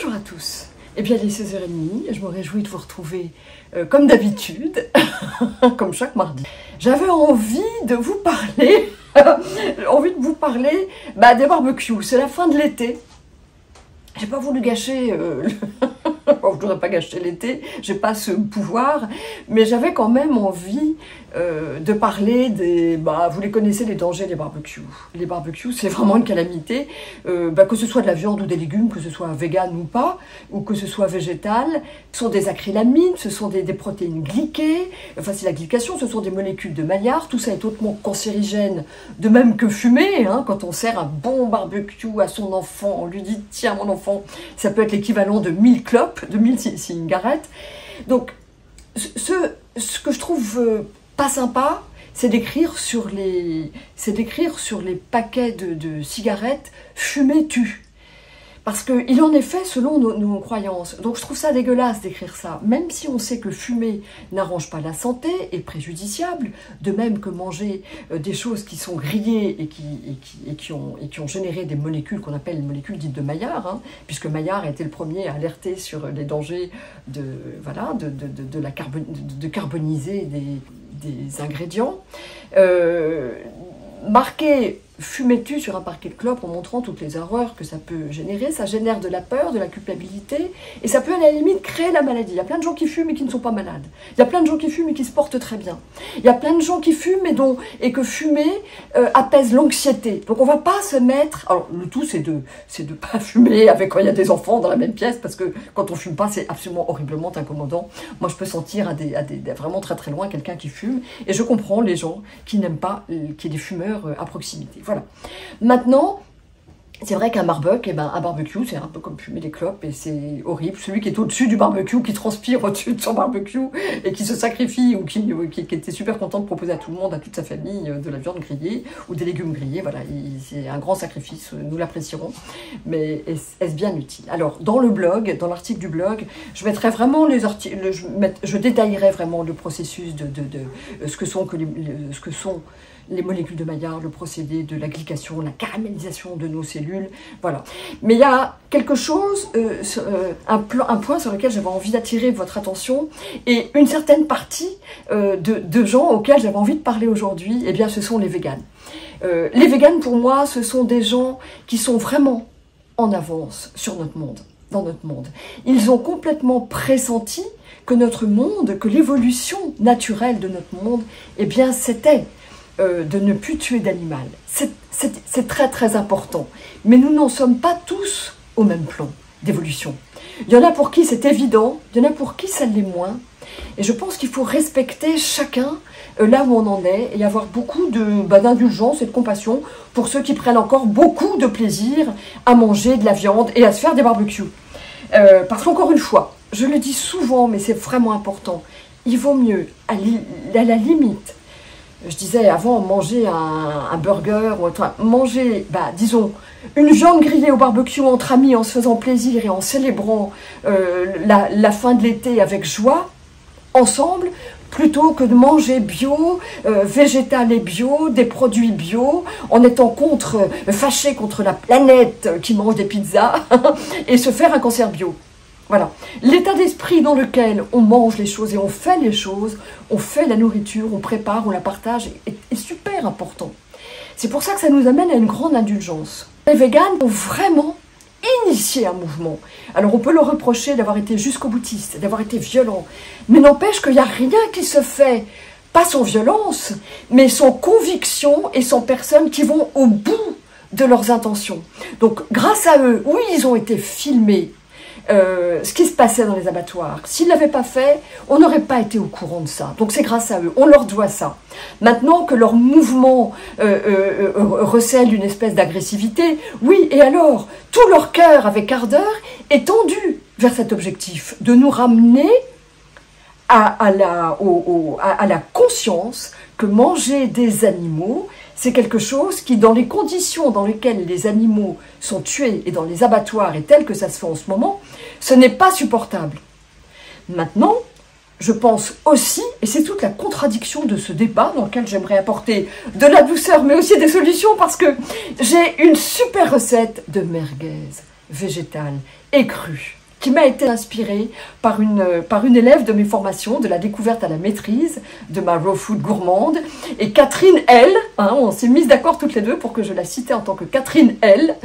Bonjour à tous. Eh bien, il est 16h30, je me réjouis de vous retrouver comme d'habitude, comme chaque mardi. J'avais envie de vous parler, des barbecues. C'est la fin de l'été. J'ai pas voulu gâcher, bon, je voudrais pas gâcher l'été, j'ai pas ce pouvoir, mais j'avais quand même envie de parler des, vous les connaissez, les dangers des barbecues. Les barbecues, c'est vraiment une calamité, que ce soit de la viande ou des légumes, que ce soit vegan ou pas, ou que ce soit végétal, ce sont des acrylamines, ce sont des protéines glyquées, enfin c'est la glycation, ce sont des molécules de Maillard, tout ça est hautement cancérigène, de même que fumer, hein, quand on sert un bon barbecue à son enfant, on lui dit tiens mon enfant, ça peut être l'équivalent de 1000 clopes, de 1000 cigarettes. Donc ce que je trouve pas sympa, c'est d'écrire sur les paquets de cigarettes « fumer tue ». Parce qu'il en est fait selon nos croyances. Donc je trouve ça dégueulasse d'écrire ça. Même si on sait que fumer n'arrange pas la santé, est préjudiciable, de même que manger des choses qui sont grillées et qui ont généré des molécules qu'on appelle les molécules dites de Maillard, hein, puisque Maillard a été le premier à alerter sur les dangers de carboniser des ingrédients. Marquer « fumez-tu » sur un paquet de clopes en montrant toutes les horreurs que ça peut générer, ça génère de la peur, de la culpabilité, et ça peut à la limite créer la maladie. Il y a plein de gens qui fument et qui ne sont pas malades. Il y a plein de gens qui fument et qui se portent très bien. Il y a plein de gens qui fument et que fumer apaise l'anxiété. Donc on ne va pas se mettre... Alors le tout c'est de pas fumer avec quand il y a des enfants dans la même pièce, parce que quand on fume pas c'est absolument horriblement incommodant. Moi je peux sentir vraiment très très loin quelqu'un qui fume, et je comprends les gens qui n'aiment pas qu'il y ait des fumeurs à proximité. Voilà. Maintenant, c'est vrai qu'un barbecue, un barbecue, c'est un peu comme fumer des clopes et c'est horrible. Celui qui est au-dessus du barbecue, qui transpire au-dessus de son barbecue et qui se sacrifie ou qui était super content de proposer à tout le monde, à toute sa famille, de la viande grillée ou des légumes grillés. Voilà, c'est un grand sacrifice, nous l'apprécierons, mais est-ce bien utile? Alors, dans le blog, dans l'article du blog, je mettrai vraiment les articles, je détaillerai vraiment le processus de ce que sont les molécules de Maillard, le procédé de la glycation, la caramélisation de nos cellules, voilà. Mais il y a quelque chose, un point sur lequel j'avais envie d'attirer votre attention, et une certaine partie de gens auxquels j'avais envie de parler aujourd'hui, eh bien ce sont les véganes. Les véganes, pour moi, ce sont des gens qui sont vraiment en avance sur notre monde, dans notre monde. Ils ont complètement pressenti que notre monde, que l'évolution naturelle de notre monde, eh bien c'était de ne plus tuer d'animal. C'est très très important. Mais nous n'en sommes pas tous au même plan d'évolution. Il y en a pour qui c'est évident, il y en a pour qui ça l'est moins. Et je pense qu'il faut respecter chacun là où on en est et avoir beaucoup d'indulgence et de compassion pour ceux qui prennent encore beaucoup de plaisir à manger de la viande et à se faire des barbecues. Parce qu'encore une fois, je le dis souvent, mais c'est vraiment important, il vaut mieux, à la limite, je disais avant, manger un burger, ou manger, disons, une viande grillée au barbecue entre amis, en se faisant plaisir et en célébrant la fin de l'été avec joie, ensemble, plutôt que de manger bio, végétal et bio, des produits bio, en étant fâché contre la planète qui mange des pizzas, et se faire un cancer bio. Voilà, l'état d'esprit dans lequel on mange les choses et on fait les choses, on fait la nourriture, on prépare, on la partage, est super important. C'est pour ça que ça nous amène à une grande indulgence. Les véganes ont vraiment initié un mouvement. Alors on peut leur reprocher d'avoir été jusqu'au boutiste, d'avoir été violent, mais n'empêche qu'il n'y a rien qui se fait, pas sans violence, mais sans conviction et sans personnes qui vont au bout de leurs intentions. Donc grâce à eux, oui, ils ont été filmés, ce qui se passait dans les abattoirs. S'ils ne l'avaient pas fait, on n'aurait pas été au courant de ça. Donc c'est grâce à eux, on leur doit ça. Maintenant que leur mouvement recèle une espèce d'agressivité, oui, et alors, tout leur cœur avec ardeur est tendu vers cet objectif, de nous ramener à la conscience que manger des animaux, c'est quelque chose qui, dans les conditions dans lesquelles les animaux sont tués et dans les abattoirs et tel que ça se fait en ce moment, ce n'est pas supportable. Maintenant, je pense aussi, et c'est toute la contradiction de ce débat dans lequel j'aimerais apporter de la douceur mais aussi des solutions, parce que j'ai une super recette de merguez. végétale et crue, qui m'a été inspirée par une élève de mes formations, de la découverte à la maîtrise, de ma raw food gourmande. Et Catherine L, on s'est mises d'accord toutes les deux pour que je la citais en tant que Catherine L,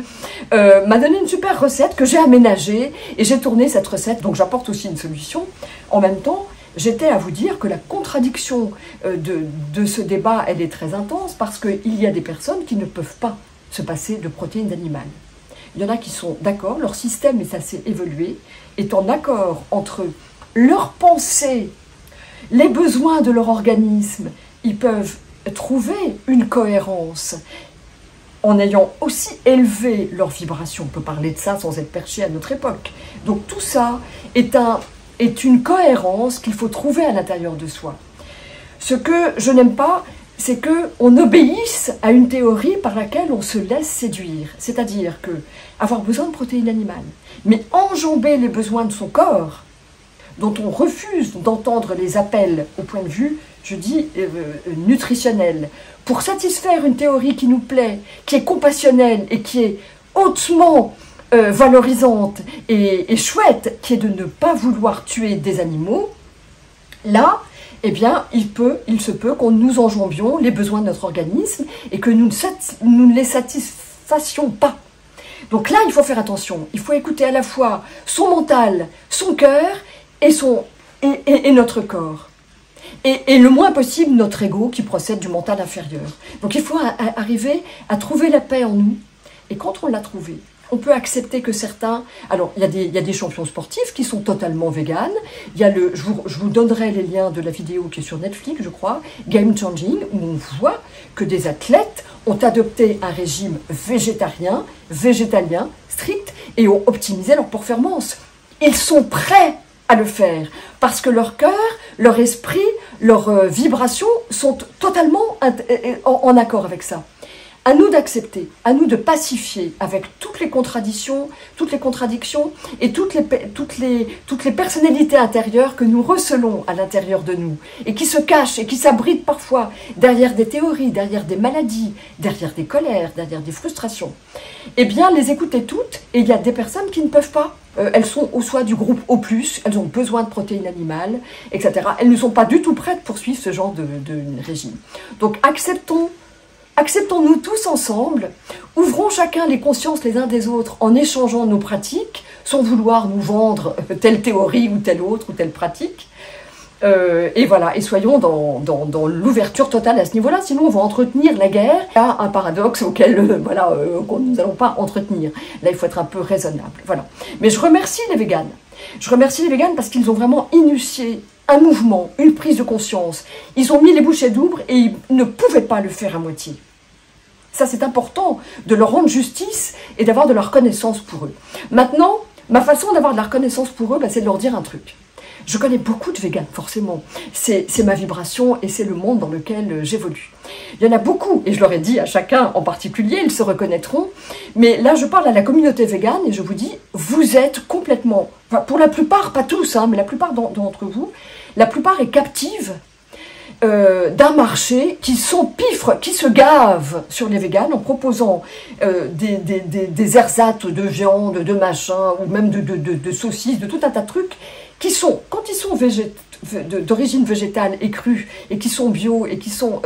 m'a donné une super recette que j'ai aménagée et j'ai tourné cette recette, donc j'apporte aussi une solution. En même temps, j'étais à vous dire que la contradiction de ce débat, elle est très intense parce qu'il y a des personnes qui ne peuvent pas se passer de protéines animales. Il y en a qui sont d'accord, leur système est assez évolué, est en accord entre leur pensée, les besoins de leur organisme. Ils peuvent trouver une cohérence en ayant aussi élevé leur vibration. On peut parler de ça sans être perché à notre époque. Donc tout ça est une cohérence qu'il faut trouver à l'intérieur de soi. Ce que je n'aime pas, c'est qu'on obéisse à une théorie par laquelle on se laisse séduire. C'est-à-dire que avoir besoin de protéines animales, mais enjamber les besoins de son corps, dont on refuse d'entendre les appels au point de vue, je dis, nutritionnel, pour satisfaire une théorie qui nous plaît, qui est compassionnelle et qui est hautement valorisante et chouette, qui est de ne pas vouloir tuer des animaux, là, eh bien, il se peut qu'on nous enjambions les besoins de notre organisme et que nous ne les satisfassions pas. Donc là, il faut faire attention. Il faut écouter à la fois son mental, son cœur et notre corps. Et le moins possible, notre ego qui procède du mental inférieur. Donc il faut arriver à trouver la paix en nous. Et quand on l'a trouvée, on peut accepter que certains... Alors, il y a des champions sportifs qui sont totalement véganes. Je vous donnerai les liens de la vidéo qui est sur Netflix, je crois, Game Changing, où on voit que des athlètes ont adopté un régime végétalien, strict, et ont optimisé leur performance. Ils sont prêts à le faire, parce que leur cœur, leur esprit, leurs vibrations sont totalement en accord avec ça. À nous d'accepter, à nous de pacifier avec toutes les contradictions et toutes les personnalités intérieures que nous recelons à l'intérieur de nous et qui se cachent et qui s'abritent parfois derrière des théories, derrière des maladies, derrière des colères, derrière des frustrations. Eh bien, les écouter toutes, et il y a des personnes qui ne peuvent pas. Elles sont au soit du groupe O+, elles ont besoin de protéines animales, etc. Elles ne sont pas du tout prêtes pour suivre ce genre de régime. Donc, acceptons-nous tous ensemble, ouvrons chacun les consciences les uns des autres en échangeant nos pratiques, sans vouloir nous vendre telle théorie ou telle autre ou telle pratique. Et voilà, et soyons dans l'ouverture totale à ce niveau-là, sinon on va entretenir la guerre. Il y a un paradoxe auquel nous n'allons pas entretenir. Là, il faut être un peu raisonnable. Voilà. Mais je remercie les véganes. Je remercie les véganes parce qu'ils ont vraiment initié un mouvement, une prise de conscience. Ils ont mis les bouchées double et ils ne pouvaient pas le faire à moitié. Ça, c'est important de leur rendre justice et d'avoir de la reconnaissance pour eux. Maintenant, ma façon d'avoir de la reconnaissance pour eux, c'est de leur dire un truc. Je connais beaucoup de véganes, forcément. C'est ma vibration et c'est le monde dans lequel j'évolue. Il y en a beaucoup, et je leur ai dit à chacun en particulier, ils se reconnaîtront. Mais là, je parle à la communauté végane et je vous dis, vous êtes complètement, pour la plupart, pas tous, mais la plupart d'entre vous, la plupart est captive d'un marché qui s'empiffre, qui se gave sur les véganes en proposant des ersatz de viande, de machin, ou même de saucisses, de tout un tas de trucs qui sont, quand ils sont d'origine végétale et crue, et qui sont bio, et qui sont...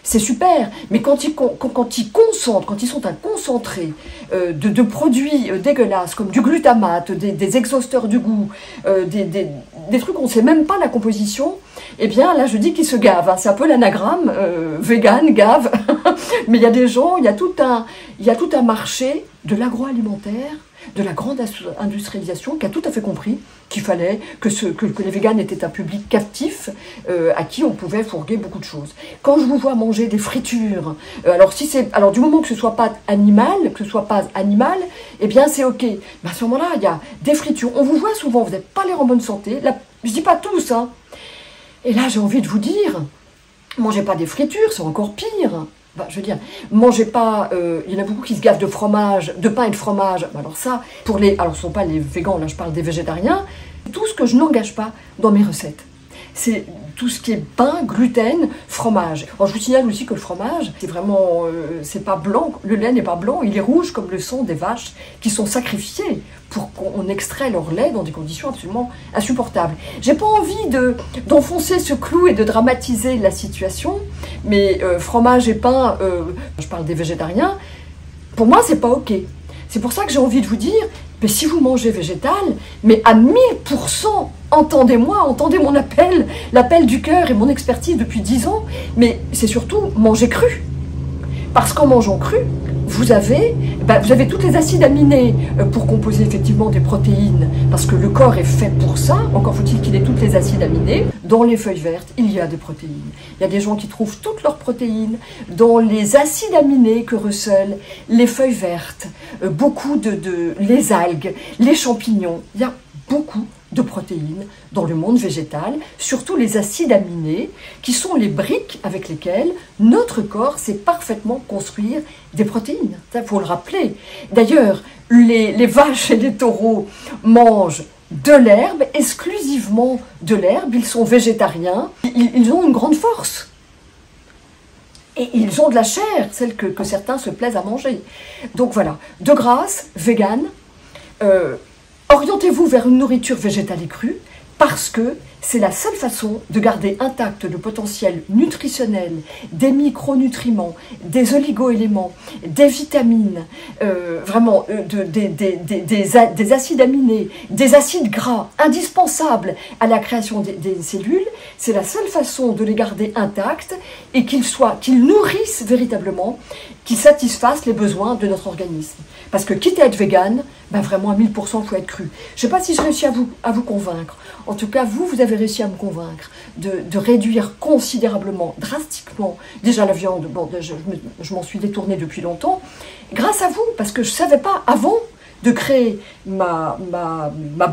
c'est super, mais quand ils concentrent, quand ils sont un concentré de produits dégueulasses, comme du glutamate, des exhausteurs du goût, des trucs on ne sait même pas la composition, eh bien là je dis qu'ils se gavent, hein. C'est un peu l'anagramme, vegan, gave, mais il y a des gens, il y a tout un marché de l'agroalimentaire, de la grande industrialisation qui a tout à fait compris qu'il fallait que les véganes étaient un public captif à qui on pouvait fourguer beaucoup de choses. Quand je vous vois manger des fritures, alors du moment que ce soit pas animal, eh bien c'est ok. Mais à ce moment-là, il y a des fritures. On vous voit souvent, vous n'avez pas l'air en bonne santé. Là, je dis pas tous, hein. Et là, j'ai envie de vous dire, mangez pas des fritures, c'est encore pire. Je veux dire, mangez pas, il y en a beaucoup qui se gavent de fromage, de pain et de fromage. Alors ça, alors ce ne sont pas les végans, là je parle des végétariens, tout ce que je n'engage pas dans mes recettes. C'est tout ce qui est pain, gluten, fromage. Alors, je vous signale aussi que le fromage, c'est vraiment, c'est pas blanc, le lait n'est pas blanc, il est rouge comme le sang des vaches qui sont sacrifiées pour qu'on extrait leur lait dans des conditions absolument insupportables. J'ai pas envie d'enfoncer ce clou et de dramatiser la situation, mais fromage et pain, je parle des végétariens, pour moi c'est pas ok. C'est pour ça que j'ai envie de vous dire, mais si vous mangez végétal, mais à 1000%, entendez-moi, entendez mon appel, l'appel du cœur et mon expertise depuis 10 ans, mais c'est surtout manger cru. Parce qu'en mangeant cru, vous avez tous les acides aminés pour composer effectivement des protéines, parce que le corps est fait pour ça, encore faut-il qu'il ait tous les acides aminés. Dans les feuilles vertes, il y a des protéines. Il y a des gens qui trouvent toutes leurs protéines dans les acides aminés que recèlent les feuilles vertes, beaucoup les algues, les champignons. Il y a beaucoup de protéines dans le monde végétal, surtout les acides aminés, qui sont les briques avec lesquelles notre corps sait parfaitement construire des protéines. Il faut le rappeler. D'ailleurs, les vaches et les taureaux mangent de l'herbe, exclusivement de l'herbe, ils sont végétariens, ils ont une grande force. Et ils ont de la chair, celle que certains se plaisent à manger. Donc voilà, de grâce, vegan, orientez-vous vers une nourriture végétale et crue parce que c'est la seule façon de garder intact le potentiel nutritionnel des micronutriments, des oligo-éléments, des vitamines, des acides aminés, des acides gras indispensables à la création des cellules. C'est la seule façon de les garder intacts et qu'ils nourrissent véritablement, qu'ils satisfassent les besoins de notre organisme. Parce que quitte à être vegan, vraiment à 1000%, il faut être cru. Je ne sais pas si je réussis à vous convaincre. En tout cas, vous avez réussi à me convaincre de réduire considérablement, drastiquement, déjà la viande, bon, je m'en suis détournée depuis longtemps, grâce à vous, parce que je ne savais pas avant de créer ma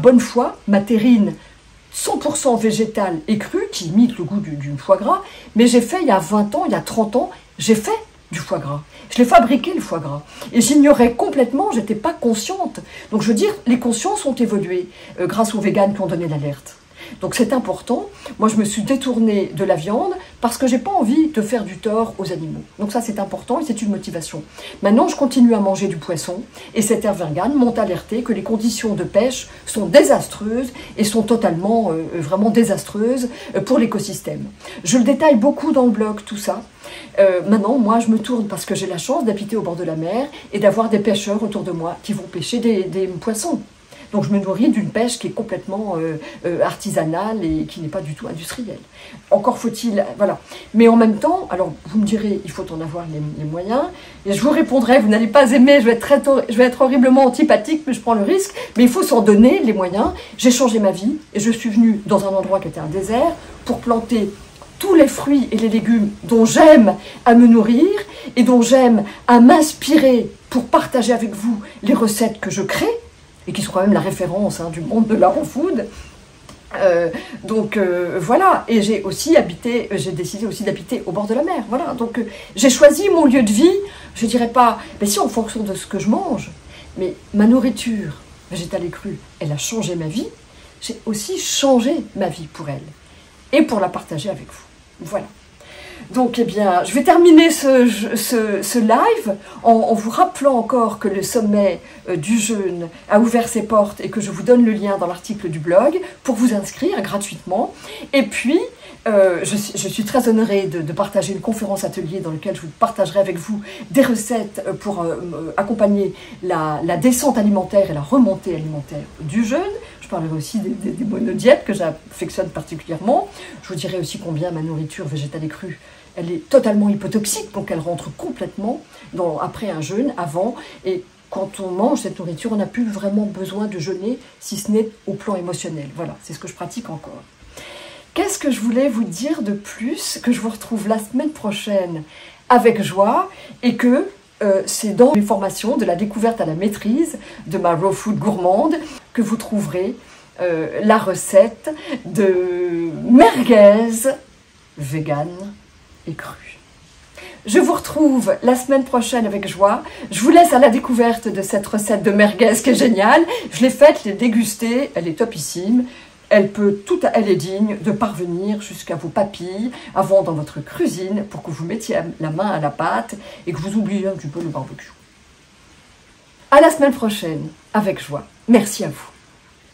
bonne foi, ma terrine 100% végétale et crue, qui imite le goût du foie gras, mais j'ai fait il y a 20 ans, il y a 30 ans, j'ai fait du foie gras. Je l'ai fabriqué, le foie gras. Et j'ignorais complètement, j'étais pas consciente. Donc je veux dire, les consciences ont évolué grâce aux véganes qui ont donné l'alerte. Donc c'est important. Moi, je me suis détournée de la viande parce que j'ai pas envie de faire du tort aux animaux. Donc ça, c'est important et c'est une motivation. Maintenant, je continue à manger du poisson et cet air vegan m'ont alerté que les conditions de pêche sont désastreuses et sont totalement, vraiment désastreuses pour l'écosystème. Je le détaille beaucoup dans le blog, tout ça. Maintenant, moi, je me tourne parce que j'ai la chance d'habiter au bord de la mer et d'avoir des pêcheurs autour de moi qui vont pêcher des poissons. Donc je me nourris d'une pêche qui est complètement artisanale et qui n'est pas du tout industrielle. Encore faut-il, voilà. Mais en même temps, alors vous me direz, il faut en avoir les moyens. Et je vous répondrai, vous n'allez pas aimer, je vais être horriblement antipathique, mais je prends le risque. Mais il faut s'en donner les moyens. J'ai changé ma vie et je suis venue dans un endroit qui était un désert pour planter tous les fruits et les légumes dont j'aime à me nourrir et dont j'aime à m'inspirer pour partager avec vous les recettes que je crée, et qui sont quand même la référence du monde de la raw food. Voilà, et j'ai décidé aussi d'habiter au bord de la mer, voilà, donc j'ai choisi mon lieu de vie, je dirais pas, mais si en fonction de ce que je mange, mais ma nourriture végétale et crue, elle a changé ma vie, j'ai aussi changé ma vie pour elle, et pour la partager avec vous, voilà. Donc, eh bien, je vais terminer ce live en vous rappelant encore que le sommet du jeûne a ouvert ses portes et que je vous donne le lien dans l'article du blog pour vous inscrire gratuitement. Et puis, je suis très honorée de partager une conférence atelier dans laquelle je vous partagerai avec vous des recettes pour accompagner la descente alimentaire et la remontée alimentaire du jeûne. Je parlerai aussi des monodiètes que j'affectionne particulièrement. Je vous dirai aussi combien ma nourriture végétale et crue, elle est totalement hypotoxique, donc elle rentre complètement après un jeûne, avant. Et quand on mange cette nourriture, on n'a plus vraiment besoin de jeûner, si ce n'est au plan émotionnel. Voilà, c'est ce que je pratique encore. Qu'est-ce que je voulais vous dire de plus? Que je vous retrouve la semaine prochaine avec joie et que c'est dans les formations de la découverte à la maîtrise de ma raw food gourmande que vous trouverez la recette de merguez vegan et crue. Je vous retrouve la semaine prochaine avec joie. Je vous laisse à la découverte de cette recette de merguez qui est géniale. Je l'ai faite, je l'ai dégustée, elle est topissime. elle est digne de parvenir jusqu'à vos papilles, avant dans votre cuisine, pour que vous mettiez la main à la pâte et que vous oubliez un petit peu le barbecue. À la semaine prochaine, avec joie. Merci à vous.